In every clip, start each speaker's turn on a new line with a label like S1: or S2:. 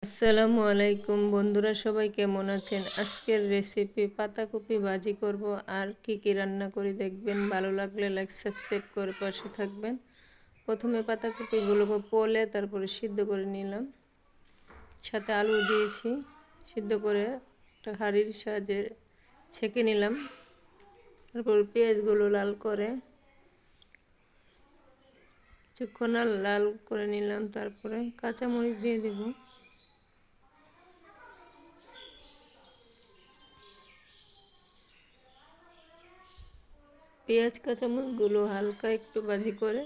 S1: আসসালামু আলাইকুম বন্ধুরা, সবাই কেমন আছেন? আজকের রেসিপি পাতাকপি ভাজি করব। আর কি রান্না করি দেখবেন। ভালো লাগলে লাইক সাবস্ক্রাইব করে পাশে থাকবেন। প্রথমে পাতাকপিগুলোকে পলে তারপরে সিদ্ধ করে নিলাম, সাথে আলু দিয়েছি। সিদ্ধ করে একটা হাঁড়ির সাহায্যে ছেঁকে নিলাম। তারপর পেঁয়াজগুলো লাল করে কিছুক্ষণ লাল করে নিলাম। তারপরে কাঁচামরিচ দিয়ে দেব। পেঁয়াজ কাঁচামরিচগুলো হালকা একটু ভাজি করে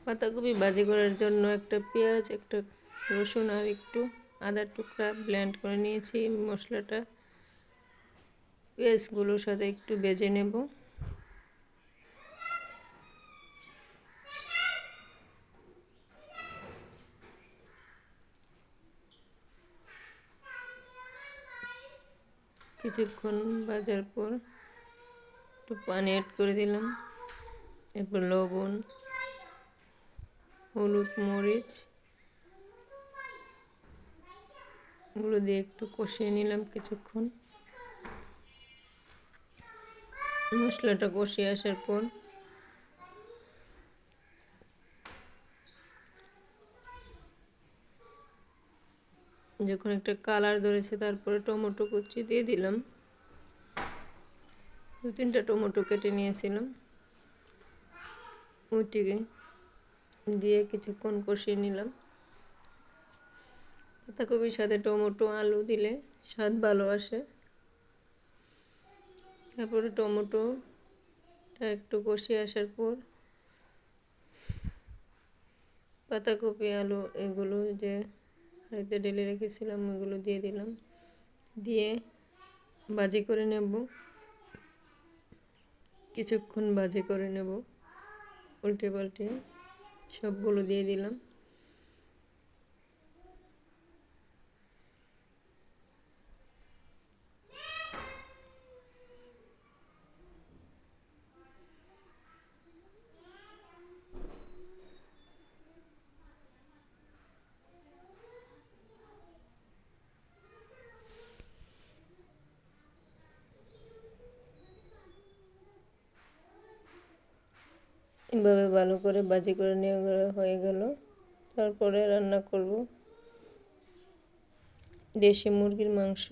S1: পাতাকপি ভাজি করার জন্য একটা পেঁয়াজ, একটা রসুন আর একটু আদার টুকরা ব্লেন্ড করে নিয়েছি। মশলাটা পেঁয়াজগুলোর সাথে একটু ভেজে নেব। কিছুক্ষণ ভাজার পর একটু পানি অ্যাড করে দিলাম। এরপর লবণ, হলুদ, মরিচ এগুলো দিয়ে একটু কষিয়ে নিলাম কিছুক্ষণ। মশলাটা কষিয়ে আসার পর যখন একটা কালার ধরেছে তারপরে টমেটো কুচি দিয়ে দিলাম। 2-3টা টমেটো কেটে নিয়েছিলাম, ওইটিকে দিয়ে কিছুক্ষণ কষিয়ে নিলাম। পাতাকপির সাথে টমেটো আলু দিলে স্বাদ ভালো আসে। তারপরে টমেটোটা একটু কষিয়ে আসার পর পাতাকপি আলু এগুলো যে হাঁড়িতে ঢেলে রেখেছিলাম ওগুলো দিয়ে দিলাম। দিয়ে ভাজি করে নেব, কিছুক্ষণ ভাজি করে নেব। উল্টে পাল্টে সবগুলো দিয়ে দিলাম। এভাবে ভালো করে ভাজি করে নেওয়া হয়ে গেল। তারপরে রান্না করব দেশি মুরগির মাংস।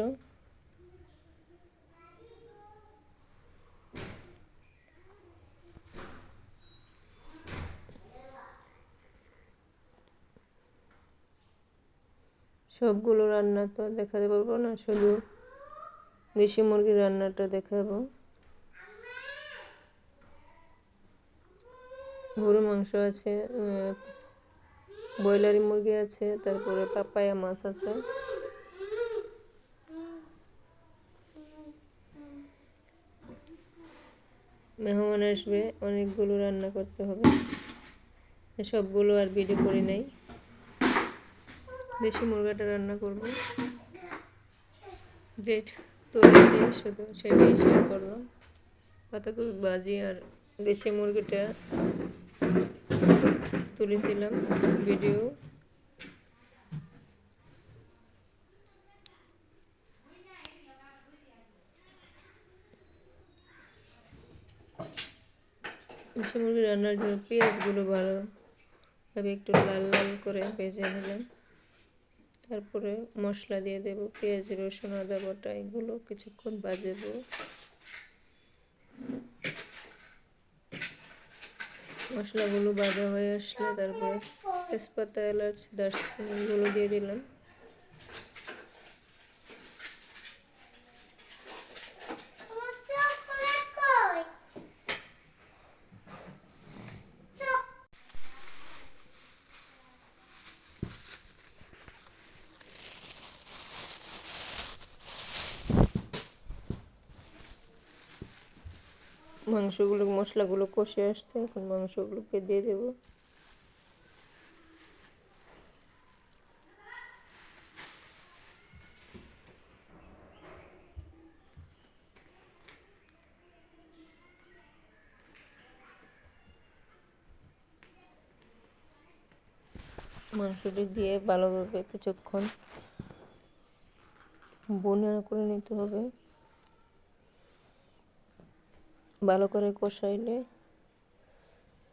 S1: সবগুলো রান্না তো দেখাতে পারবো না, শুধু দেশি মুরগির রান্নাটা দেখাবো। গরু মাংস আছে, ব্রয়লারি মুরগি আছে, তারপরে পাপায়া মাছ আছে। মেহমান আসবে, অনেকগুলো রান্না করতে হবে, সবগুলো আর ভিডিও করি নাই। দেশি মুরগাটা রান্না করব, যেটা তুলেছি শুধু সেটাই শেয়ার করলাম। পাতাকপি ভাজি আর দেশি মুরগিটা তুলেছিলাম ভিডিও। দেশি মুরগি রান্নার জন্য পেঁয়াজগুলো ভালোভাবে একটু লাল লাল করে ভেজে নিলাম। তারপরে মশলা দিয়ে দেব, পেঁয়াজ, রসুন, আদা বাটা এগুলো কিছুক্ষণ ভাজবো। মশলাগুলো ভাজা হয়ে আসলে তারপরে তেজপাতা, এলাচ, দারচিনি এগুলো দিয়ে দিলাম। মশলাগুলো কষে আসছে, এখন মাংসগুলোকে দিয়ে দেব। মাংসটি দিয়ে ভালোভাবে কিছুক্ষণ ভুনা করে নিতে হবে। ভালো করে কষাইলে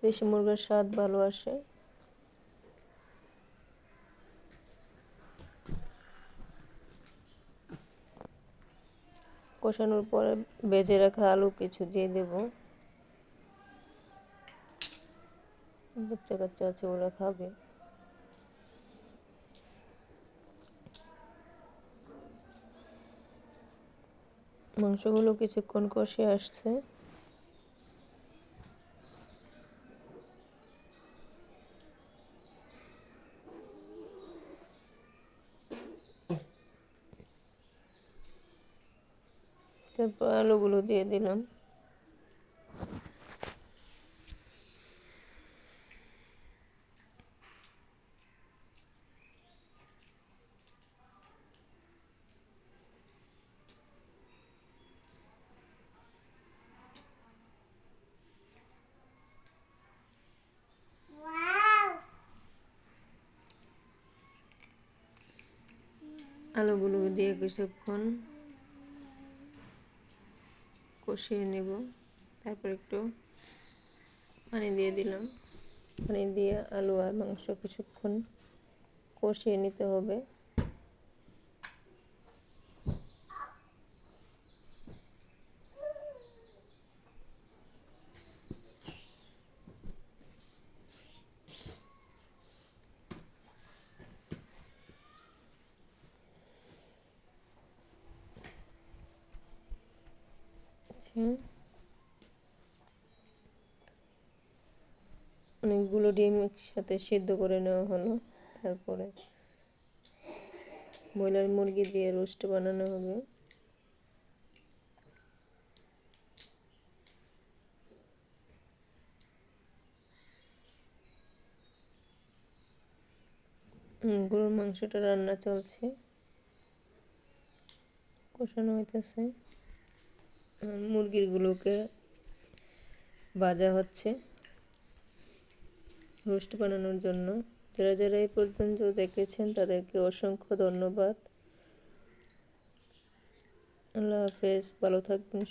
S1: দেশি মুরগির স্বাদ ভালো আসে। কষানোর পরে ভেজে রাখা আলু কিছু দিয়ে দেব। বাচ্চা কাচ্চা আছে, ওরা খাবে। মাংসগুলো কিছুক্ষণ কষে আসছে। তারপর আলুগুলো দিয়ে দিলাম। আলুগুলো দিয়ে কিছুক্ষণ কষিয়ে নেব। তারপর একটু পানি দিয়ে দিলাম। পানি দিয়ে আলু আর মাংস কিছুক্ষণ কষিয়ে নিতে হবে। অনেকগুলো ডিম একসাথে সিদ্ধ করে নেওয়া হলো। তারপরে ব্রয়লার মুরগি দিয়ে রোস্ট বানানো হবে। গরুর মাংসটা রান্না চলছে, কষানো হইতেছে। মুরগিগুলোকে ভাজা হচ্ছে রোস্ট বানানোর জন্য। যারা যারা এই পর্যন্ত দেখেছেন তাদেরকে অসংখ্য ধন্যবাদ। আল্লাহ হাফেজ, ভালো থাকবেন।